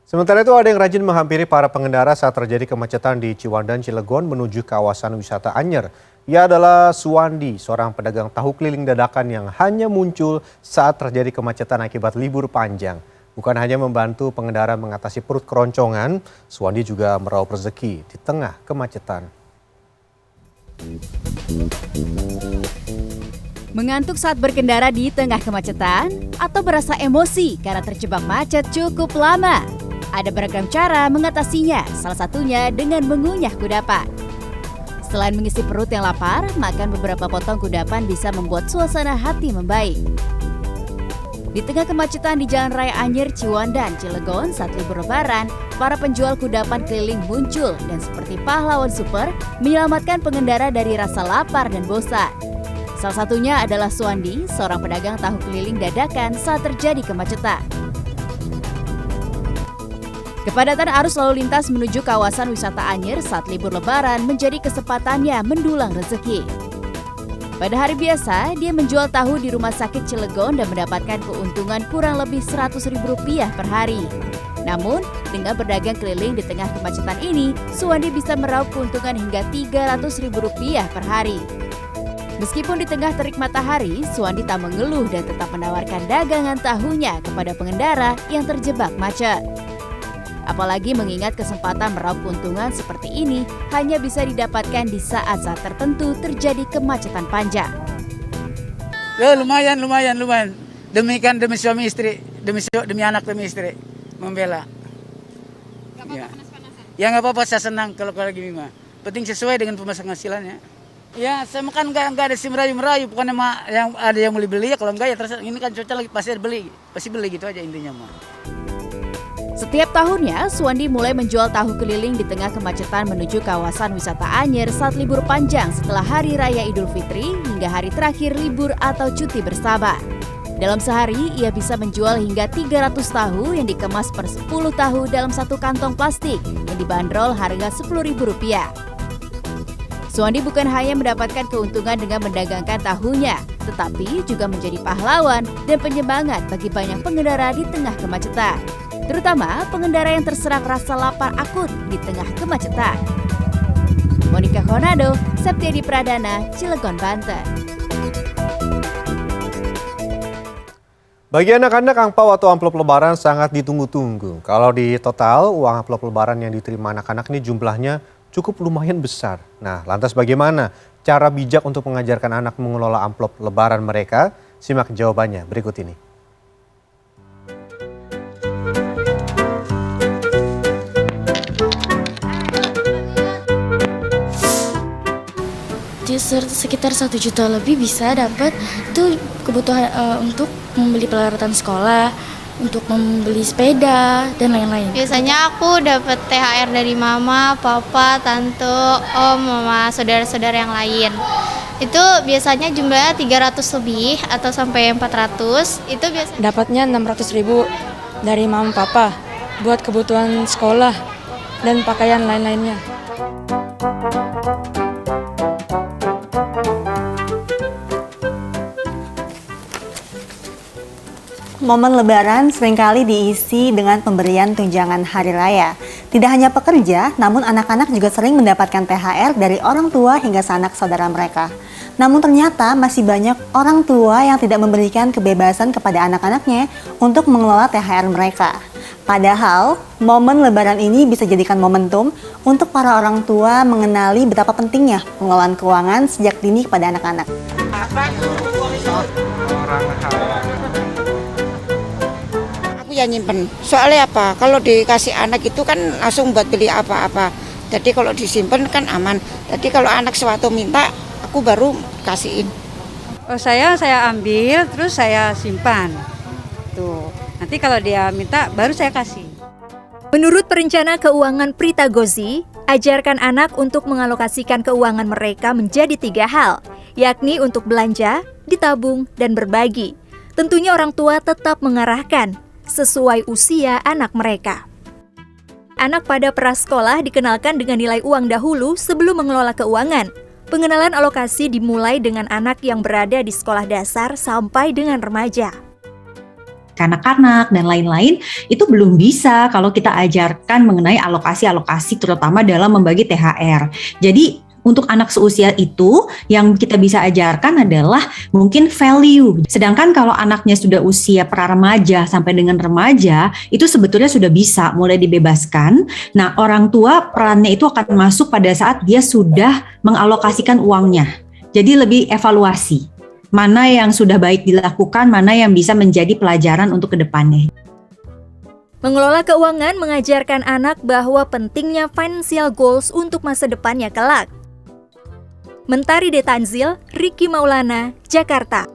Sementara itu ada yang rajin menghampiri para pengendara saat terjadi kemacetan di Ciwandan, Cilegon menuju kawasan wisata Anyer. Ia adalah Suwandi, seorang pedagang tahu keliling dadakan yang hanya muncul saat terjadi kemacetan akibat libur panjang. Bukan hanya membantu pengendara mengatasi perut keroncongan, Suwandi juga meraup rezeki di tengah kemacetan. Mengantuk saat berkendara di tengah kemacetan atau merasa emosi karena terjebak macet cukup lama? Ada beragam cara mengatasinya, salah satunya dengan mengunyah kudapan. Selain mengisi perut yang lapar, makan beberapa potong kudapan bisa membuat suasana hati membaik. Di tengah kemacetan di Jalan Raya Anyer, Ciwandan, Cilegon saat libur Lebaran, para penjual kudapan keliling muncul dan seperti pahlawan super menyelamatkan pengendara dari rasa lapar dan bosan. Salah satunya adalah Suwandi, seorang pedagang tahu keliling dadakan saat terjadi kemacetan. Kepadatan arus lalu lintas menuju kawasan wisata Anyer saat libur Lebaran menjadi kesempatannya mendulang rezeki. Pada hari biasa, dia menjual tahu di rumah sakit Cilegon dan mendapatkan keuntungan kurang lebih Rp100.000 per hari. Namun, dengan berdagang keliling di tengah kemacetan ini, Suwandi bisa meraup keuntungan hingga Rp300.000 per hari. Meskipun di tengah terik matahari, Suwandi tak mengeluh dan tetap menawarkan dagangan tahunya kepada pengendara yang terjebak macet. Apalagi mengingat kesempatan meraup keuntungan seperti ini hanya bisa didapatkan di saat-saat tertentu terjadi kemacetan panjang. Lumayan. Demi suami istri, demi anak, demi istri, membela. Gak apa-apa panas-panasan? Ya nggak apa-apa, saya senang kalau lagi mah. Penting sesuai dengan penghasilannya. Ya, saya makan nggak ada si merayu, bukan yang ada yang beli ya, kalau enggak ya terus ini kan cuaca lagi pasti beli gitu aja intinya mah. Setiap tahunnya, Suwandi mulai menjual tahu keliling di tengah kemacetan menuju kawasan wisata Anyer saat libur panjang setelah Hari Raya Idul Fitri hingga hari terakhir libur atau cuti bersama. Dalam sehari, ia bisa menjual hingga 300 tahu yang dikemas per 10 tahu dalam satu kantong plastik yang dibanderol harga Rp10.000. Suwandi bukan hanya mendapatkan keuntungan dengan mendagangkan tahunya, tetapi juga menjadi pahlawan dan penyemangat bagi banyak pengendara di tengah kemacetan. Terutama pengendara yang terserang rasa lapar akut di tengah kemacetan. Monica Konado, Septiadi Pradana, Cilegon, Banten. Bagi anak-anak, angpau atau amplop lebaran sangat ditunggu-tunggu. Kalau di total, uang amplop lebaran yang diterima anak-anak ini jumlahnya cukup lumayan besar. Nah, lantas bagaimana cara bijak untuk mengajarkan anak mengelola amplop lebaran mereka? Simak jawabannya berikut ini. Sekitar 1 juta lebih bisa dapat itu kebutuhan untuk membeli peralatan sekolah, untuk membeli sepeda dan lain-lain. Biasanya aku dapat THR dari mama, papa, tante, om, mama, saudara-saudara yang lain. Itu biasanya jumlahnya 300 lebih atau sampai 400. Itu biasanya Dapatnya 600.000 dari mama papa buat kebutuhan sekolah dan pakaian lain-lainnya. Momen Lebaran seringkali diisi dengan pemberian tunjangan hari raya. Tidak hanya pekerja, namun anak-anak juga sering mendapatkan THR dari orang tua hingga sanak saudara mereka. Namun ternyata masih banyak orang tua yang tidak memberikan kebebasan kepada anak-anaknya untuk mengelola THR mereka. Padahal, momen Lebaran ini bisa jadikan momentum untuk para orang tua mengenali betapa pentingnya pengelolaan keuangan sejak dini kepada anak-anak. Ya nyimpen. Soalnya apa? Kalau dikasih anak itu kan langsung buat beli apa-apa. Jadi kalau disimpan kan aman. Jadi kalau anak suatu minta, aku baru kasihin. Oh, saya ambil terus saya simpan. Tuh. Nanti kalau dia minta baru saya kasih. Menurut perencana keuangan Prita Gozi, ajarkan anak untuk mengalokasikan keuangan mereka menjadi 3 hal, yakni untuk belanja, ditabung, dan berbagi. Tentunya orang tua tetap mengarahkan sesuai usia anak mereka. Anak pada prasekolah dikenalkan dengan nilai uang dahulu sebelum mengelola keuangan. Pengenalan alokasi dimulai dengan anak yang berada di sekolah dasar sampai dengan remaja. anak-anak dan lain-lain, itu belum bisa kalau kita ajarkan mengenai alokasi-alokasi terutama dalam membagi THR. Jadi untuk anak seusia itu yang kita bisa ajarkan adalah mungkin value. Sedangkan kalau anaknya sudah usia pra-remaja sampai dengan remaja, itu sebetulnya sudah bisa mulai dibebaskan. Nah, orang tua perannya itu akan masuk pada saat dia sudah mengalokasikan uangnya. Jadi lebih evaluasi. Mana yang sudah baik dilakukan, mana yang bisa menjadi pelajaran untuk kedepannya. Mengelola keuangan mengajarkan anak bahwa pentingnya financial goals untuk masa depannya kelak. Mentari Detanzil, Ricky Maulana, Jakarta.